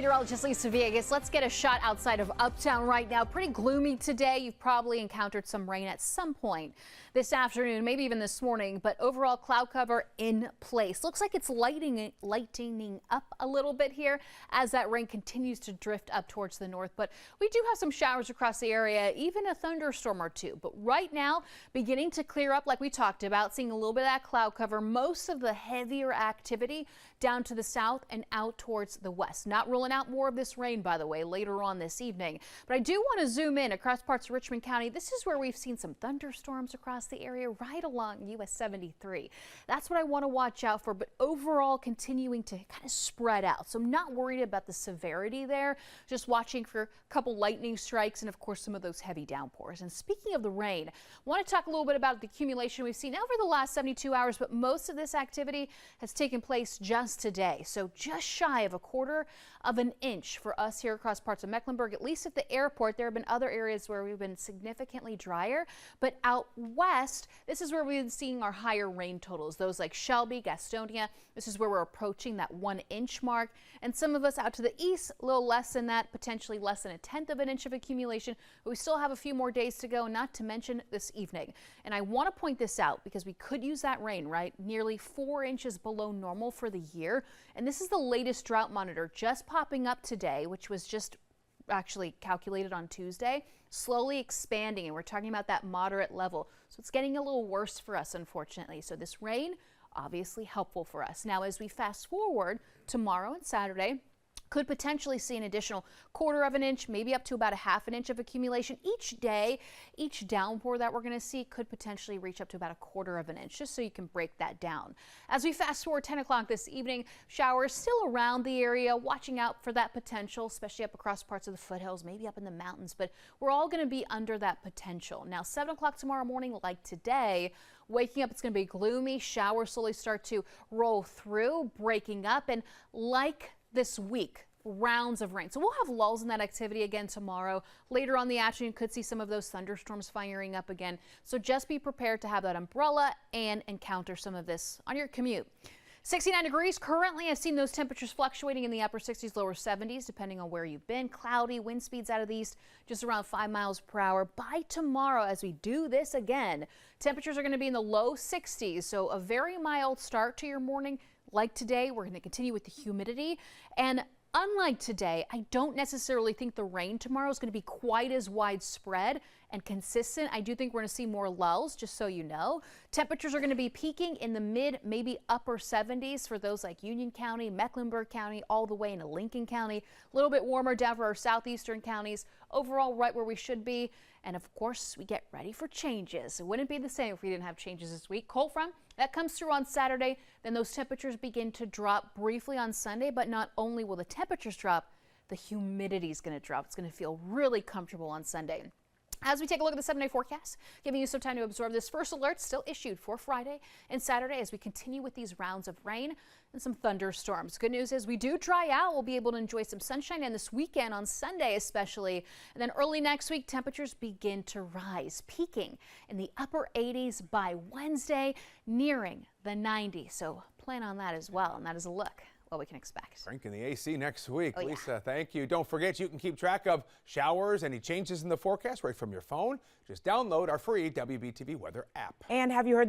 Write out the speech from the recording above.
Meteorologist Lisa Villegas, let's get a shot outside of Uptown right now. Pretty gloomy today. You've probably encountered some rain at some point this afternoon, maybe even this morning, but overall cloud cover in place. Looks like it's lightening up a little bit here as that rain continues to drift up towards the north. But we do have some showers across the area, even a thunderstorm or two. But right now, beginning to clear up like we talked about, seeing a little bit of that cloud cover, most of the heavier activity down to the south and out towards the west. Not ruling out more of this rain, by the way, later on this evening. But I do want to zoom in across parts of Richmond County. This is where we've seen some thunderstorms across the area right along US 73. That's what I want to watch out for, but overall continuing to kind of spread out. So I'm not worried about the severity there, just watching for a couple lightning strikes and of course some of those heavy downpours. And speaking of the rain, I want to talk a little bit about the accumulation we've seen over the last 72 hours, but most of this activity has taken place just today. So just shy of a quarter of an inch for us here across parts of Mecklenburg. At least at the airport, there have been other areas where we've been significantly drier, but out west, this is where we've been seeing our higher rain totals. Those like Shelby, Gastonia, this is where we're approaching that 1 inch mark. And some of us out to the east, a little less than that, potentially less than 1/10 of an inch of accumulation. But we still have a few more days to go, not to mention this evening. And I want to point this out because we could use that rain, right? Nearly 4 inches below normal for the year. And this is the latest drought monitor just popping up today, which was just actually calculated on Tuesday, slowly expanding, and we're talking about that moderate level. So it's getting a little worse for us, unfortunately. So this rain, obviously helpful for us. Now, as we fast forward, tomorrow and Saturday, could potentially see an additional quarter of an inch, maybe up to about 1/2 inch of accumulation each day. Each downpour that we're going to see could potentially reach up to about 1/4 of an inch, just so you can break that down. As we fast forward 10 o'clock this evening, showers still around the area, watching out for that potential, especially up across parts of the foothills, maybe up in the mountains, but we're all going to be under that potential. Now, 7 o'clock tomorrow morning, like today, waking up, it's going to be gloomy. Showers slowly start to roll through, breaking up, and like this week, rounds of rain. So we'll have lulls in that activity again tomorrow. Later on the afternoon, could see some of those thunderstorms firing up again. So just be prepared to have that umbrella and encounter some of this on your commute. 69 degrees currently. I've seen those temperatures fluctuating in the upper 60s, lower 70s, depending on where you've been. Cloudy, wind speeds out of the east just around 5 miles per hour. By tomorrow, as we do this again, temperatures are going to be in the low 60s. So a very mild start to your morning. Like today, we're going to continue with the humidity, and unlike today, I don't necessarily think the rain tomorrow is going to be quite as widespread and consistent. I do think we're going to see more lulls, just so you know. Temperatures are going to be peaking in the mid, maybe upper 70s for those like Union County, Mecklenburg County, all the way into Lincoln County. A little bit warmer down for our southeastern counties. Overall, right where we should be. And of course, we get ready for changes. It wouldn't be the same if we didn't have changes this week. Cold front that comes through on Saturday. Then those temperatures begin to drop briefly on Sunday. But not only will the temperatures drop, the humidity is going to drop. It's going to feel really comfortable on Sunday. As we take a look at the 7-day forecast, giving you some time to absorb this first alert still issued for Friday and Saturday as we continue with these rounds of rain and some thunderstorms. Good news is we do dry out. We'll be able to enjoy some sunshine and this weekend on Sunday especially. And then early next week, temperatures begin to rise, peaking in the upper 80s by Wednesday, nearing the 90s. So plan on that as well. And that is a look what we can expect. Cranking the AC next week. Oh, yeah. Lisa, thank you. Don't forget, you can keep track of showers, any changes in the forecast right from your phone. Just download our free WBTV weather app. And have you heard the